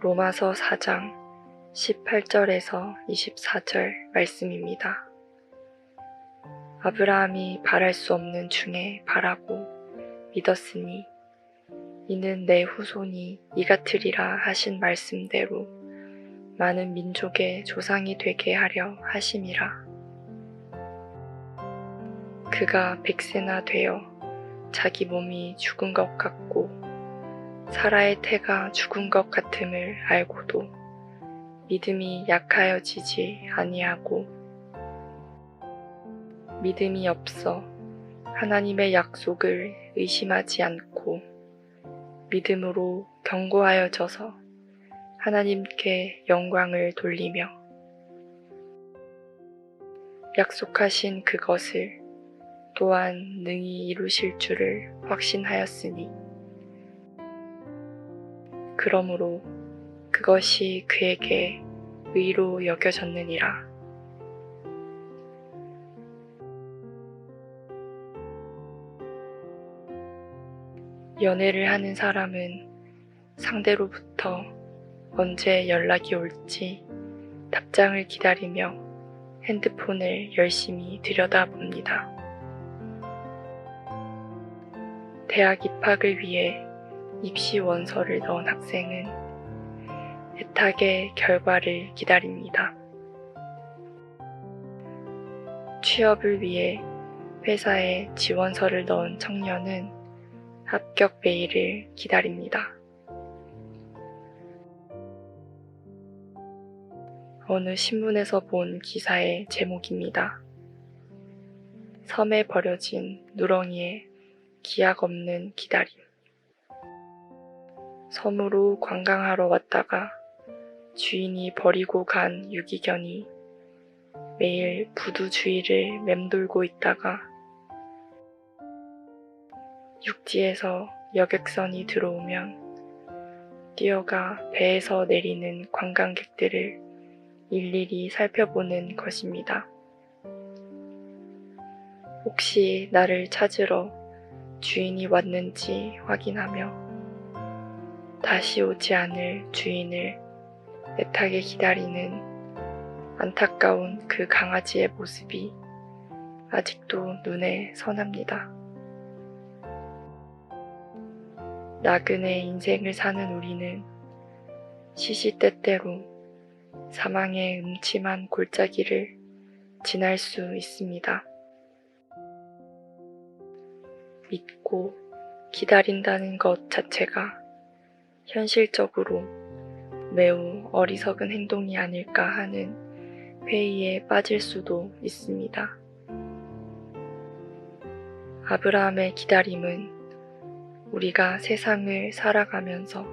로마서 4장 18절에서 24절 말씀입니다. 아브라함이 바랄 수 없는 중에 바라고 믿었으니 이는 내 후손이 이같으리라 하신 말씀대로 많은 민족의 조상이 되게 하려 하심이라. 그가 100세나 되어 자기 몸이 죽은 것 같고 사라의 태가 죽은 것 같음을 알고도 믿음이 약하여지지 아니하고 믿음이 없어 하나님의 약속을 의심하지 않고 믿음으로 견고하여져서 하나님께 영광을 돌리며 약속하신 그것을 또한 능히 이루실 줄을 확신하였으니 그러므로 그것이 그에게 의로 여겨졌느니라. 연애를 하는 사람은 상대로부터 언제 연락이 올지 답장을 기다리며 핸드폰을 열심히 들여다봅니다. 대학 입학을 위해 입시 원서를 넣은 학생은 애타게 결과를 기다립니다. 취업을 위해 회사에 지원서를 넣은 청년은 합격 메일을 기다립니다. 어느 신문에서 본 기사의 제목입니다. 섬에 버려진 누렁이의 기약 없는 기다림. 섬으로 관광하러 왔다가 주인이 버리고 간 유기견이 매일 부두 주위를 맴돌고 있다가 육지에서 여객선이 들어오면 뛰어가 배에서 내리는 관광객들을 일일이 살펴보는 것입니다. 혹시 나를 찾으러 주인이 왔는지 확인하며 다시 오지 않을 주인을 애타게 기다리는 안타까운 그 강아지의 모습이 아직도 눈에 선합니다. 나그네 인생을 사는 우리는 시시때때로 사망의 음침한 골짜기를 지날 수 있습니다. 믿고 기다린다는 것 자체가 현실적으로 매우 어리석은 행동이 아닐까 하는 회의에 빠질 수도 있습니다. 아브라함의 기다림은 우리가 세상을 살아가면서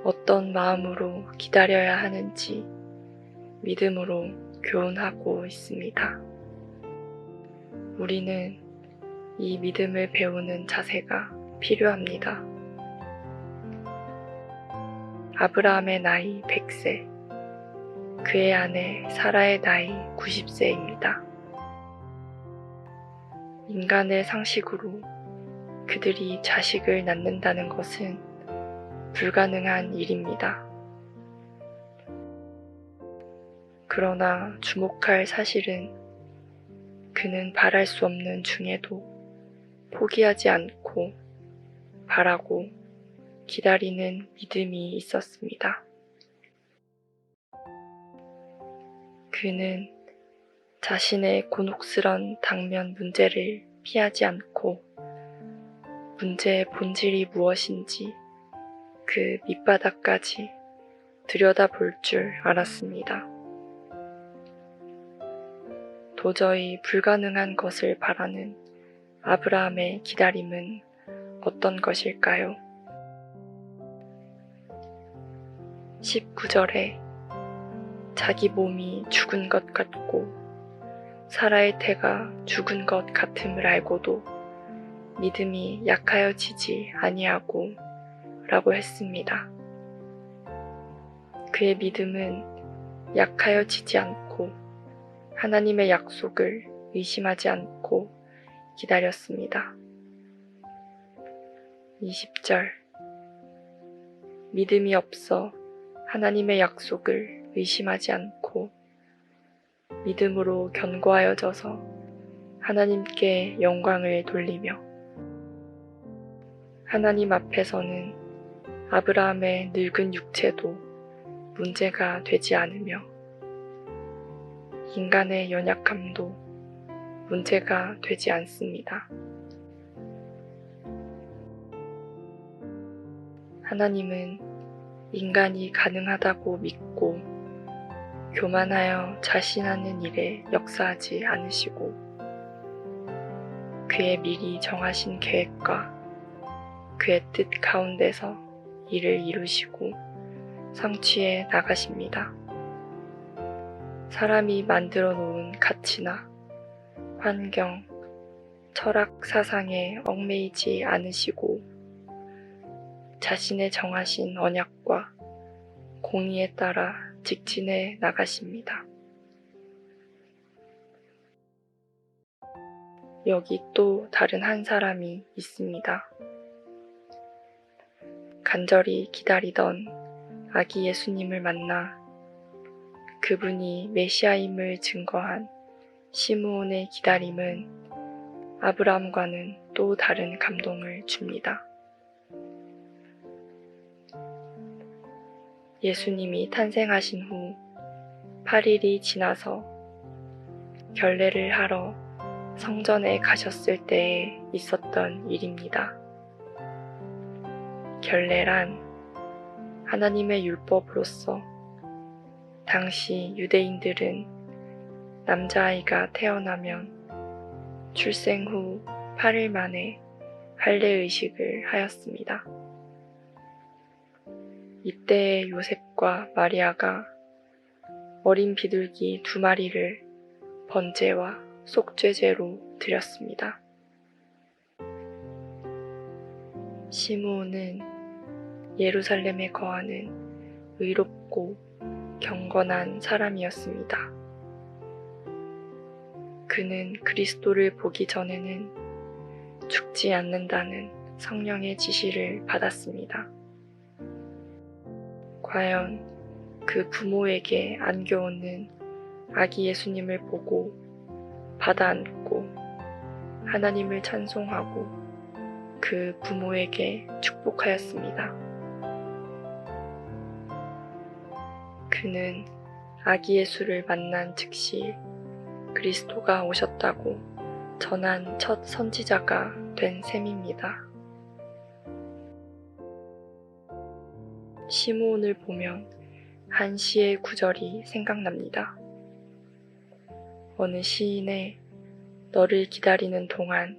어떤 마음으로 기다려야 하는지 믿음으로 교훈하고 있습니다. 우리는 이 믿음을 배우는 자세가 필요합니다. 아브라함의 나이 100세, 그의 아내 사라의 나이 90세입니다. 인간의 상식으로 그들이 자식을 낳는다는 것은 불가능한 일입니다. 그러나 주목할 사실은 그는 바랄 수 없는 중에도 포기하지 않고 바라고 기다리는 믿음이 있었습니다. 그는 자신의 곤혹스런 당면 문제를 피하지 않고 문제의 본질이 무엇인지 그 밑바닥까지 들여다볼 줄 알았습니다. 도저히 불가능한 것을 바라는 아브라함의 기다림은 어떤 것일까요? 19절에 자기 몸이 죽은 것 같고 사라의 태가 죽은 것 같음을 알고도 믿음이 약하여지지 아니하고 라고 했습니다. 그의 믿음은 약하여지지 않고 하나님의 약속을 의심하지 않고 기다렸습니다. 20절 믿음이 없어 하나님의 약속을 의심하지 않고 믿음으로 견고하여져서 하나님께 영광을 돌리며 하나님 앞에서는 아브라함의 늙은 육체도 문제가 되지 않으며 인간의 연약함도 문제가 되지 않습니다. 하나님은 인간이 가능하다고 믿고 교만하여 자신하는 일에 역사하지 않으시고 그의 미리 정하신 계획과 그의 뜻 가운데서 일을 이루시고 성취해 나가십니다. 사람이 만들어 놓은 가치나 환경, 철학 사상에 얽매이지 않으시고 자신의 정하신 언약과 공의에 따라 직진해 나가십니다. 여기 또 다른 한 사람이 있습니다. 간절히 기다리던 아기 예수님을 만나 그분이 메시아임을 증거한 시므온의 기다림은 아브라함과는 또 다른 감동을 줍니다. 예수님이 탄생하신 후 8일이 지나서 결례를 하러 성전에 가셨을 때에 있었던 일입니다. 결례란 하나님의 율법으로서 당시 유대인들은 남자아이가 태어나면 출생 후 8일 만에 할례의식을 하였습니다. 이때에 요셉과 마리아가 어린 비둘기 2마리를 번제와 속죄제로 드렸습니다. 시므온은 예루살렘에 거하는 의롭고 경건한 사람이었습니다. 그는 그리스도를 보기 전에는 죽지 않는다는 성령의 지시를 받았습니다. 과연 그 부모에게 안겨오는 아기 예수님을 보고 받아 안고 하나님을 찬송하고 그 부모에게 축복하였습니다. 그는 아기 예수를 만난 즉시 그리스도가 오셨다고 전한 첫 선지자가 된 셈입니다. 시므온을 보면 한 시의 구절이 생각납니다. 어느 시인의 너를 기다리는 동안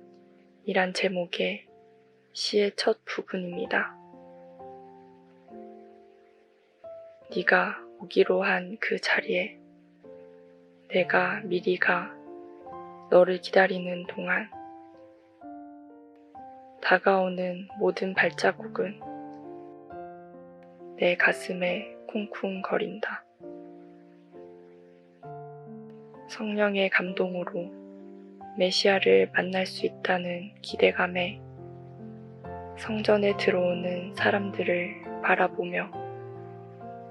이란 제목의 시의 첫 부분입니다. 네가 오기로 한 그 자리에 내가 미리 가 너를 기다리는 동안 다가오는 모든 발자국은 내 가슴에 쿵쿵거린다. 성령의 감동으로 메시아를 만날 수 있다는 기대감에 성전에 들어오는 사람들을 바라보며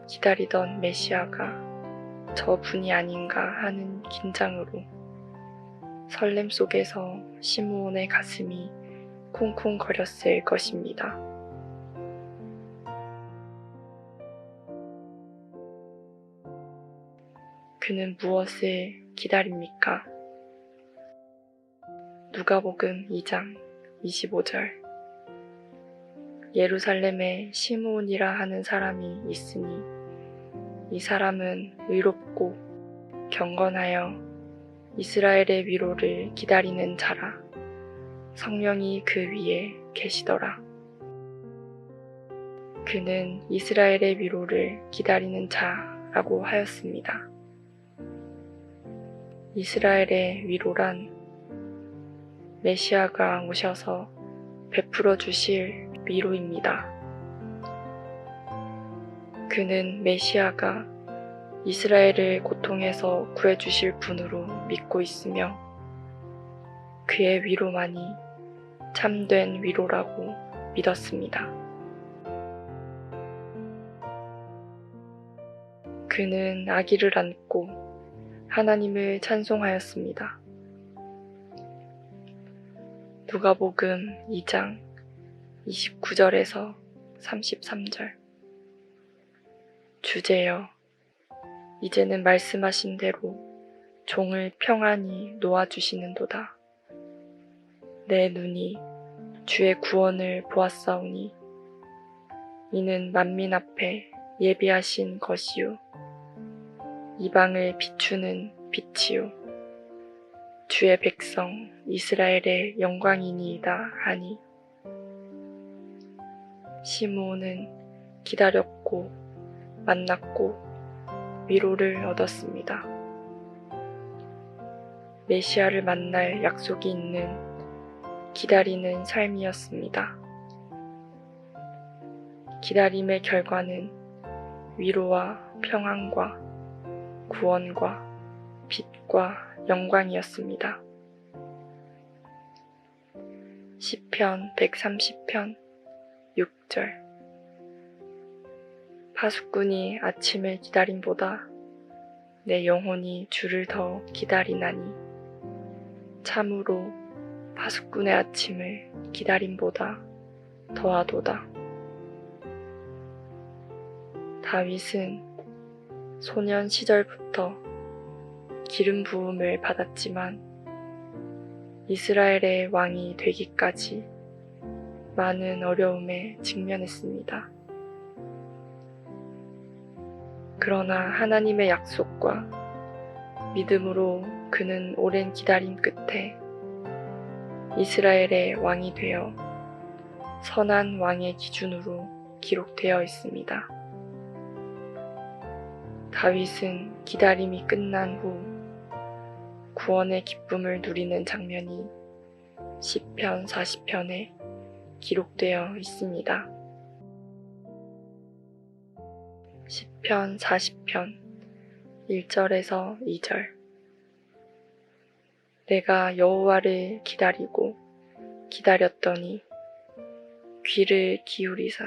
기다리던 메시아가 저 분이 아닌가 하는 긴장으로 설렘 속에서 시므온의 가슴이 쿵쿵거렸을 것입니다. 그는 무엇을 기다립니까? 누가복음 2장 25절 예루살렘에 시므온이라 하는 사람이 있으니 이 사람은 의롭고 경건하여 이스라엘의 위로를 기다리는 자라. 성령이 그 위에 계시더라. 그는 이스라엘의 위로를 기다리는 자라고 하였습니다. 이스라엘의 위로란 메시아가 오셔서 베풀어 주실 위로입니다. 그는 메시아가 이스라엘을 고통에서 구해주실 분으로 믿고 있으며 그의 위로만이 참된 위로라고 믿었습니다. 그는 아기를 안고 하나님을 찬송하였습니다. 누가복음 2장 29절에서 33절. 주제여, 이제는 말씀하신 대로 종을 평안히 놓아주시는도다. 내 눈이 주의 구원을 보았사오니 이는 만민 앞에 예비하신 것이요 이방을 비추는 빛이요 주의 백성 이스라엘의 영광이니이다 하니, 시므온은 기다렸고 만났고 위로를 얻었습니다. 메시아를 만날 약속이 있는 기다리는 삶이었습니다. 기다림의 결과는 위로와 평안과 구원과 빛과 영광이었습니다. 시편 130편 6절. 파수꾼이 아침을 기다림보다 내 영혼이 주를 더 기다리나니, 참으로 파수꾼의 아침을 기다림보다 더하도다. 다윗은 소년 시절부터 기름 부음을 받았지만 이스라엘의 왕이 되기까지 많은 어려움에 직면했습니다. 그러나 하나님의 약속과 믿음으로 그는 오랜 기다림 끝에 이스라엘의 왕이 되어 선한 왕의 기준으로 기록되어 있습니다. 다윗은 기다림이 끝난 후 구원의 기쁨을 누리는 장면이 시편 40편에 기록되어 있습니다. 시편 40편 1절에서 2절. 내가 여호와를 기다리고 기다렸더니 귀를 기울이사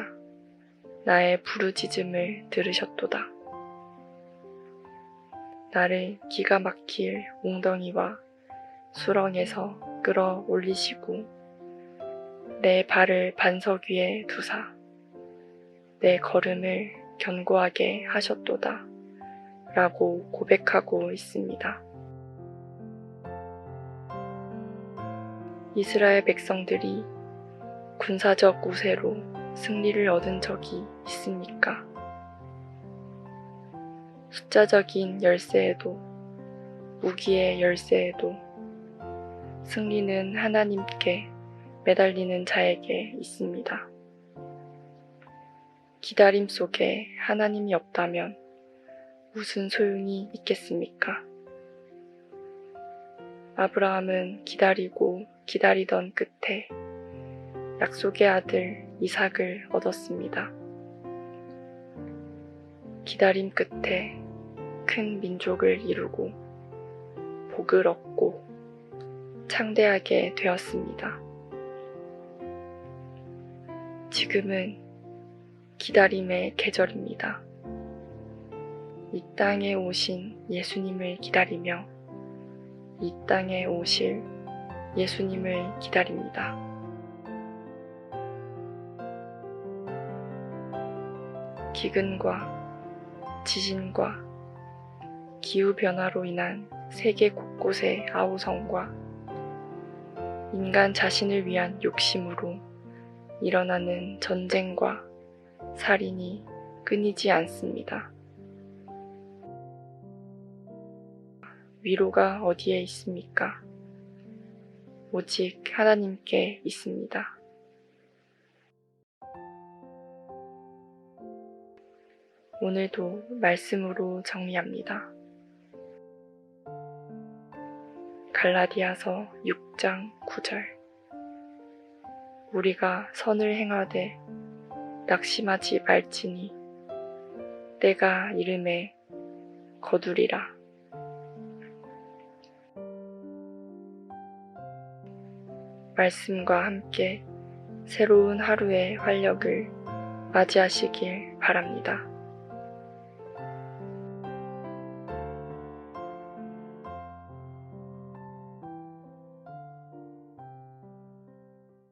나의 부르짖음을 들으셨도다. 나를 기가 막힐 웅덩이와 수렁에서 끌어올리시고 내 발을 반석 위에 두사 내 걸음을 견고하게 하셨도다 라고 고백하고 있습니다. 이스라엘 백성들이 군사적 우세로 승리를 얻은 적이 있습니까? 숫자적인 열세에도 무기의 열세에도 승리는 하나님께 매달리는 자에게 있습니다. 기다림 속에 하나님이 없다면 무슨 소용이 있겠습니까? 아브라함은 기다리고 기다리던 끝에 약속의 아들 이삭을 얻었습니다. 기다림 끝에 큰 민족을 이루고 복을 얻고 창대하게 되었습니다. 지금은 기다림의 계절입니다. 이 땅에 오신 예수님을 기다리며 이 땅에 오실 예수님을 기다립니다. 기근과 지진과 기후변화로 인한 세계 곳곳의 아우성과 인간 자신을 위한 욕심으로 일어나는 전쟁과 살인이 끊이지 않습니다. 위로가 어디에 있습니까? 오직 하나님께 있습니다. 오늘도 말씀으로 정리합니다. 갈라디아서 6장 9절. 우리가 선을 행하되 낙심하지 말지니 때가 이름에 거두리라. 말씀과 함께 새로운 하루의 활력을 맞이하시길 바랍니다.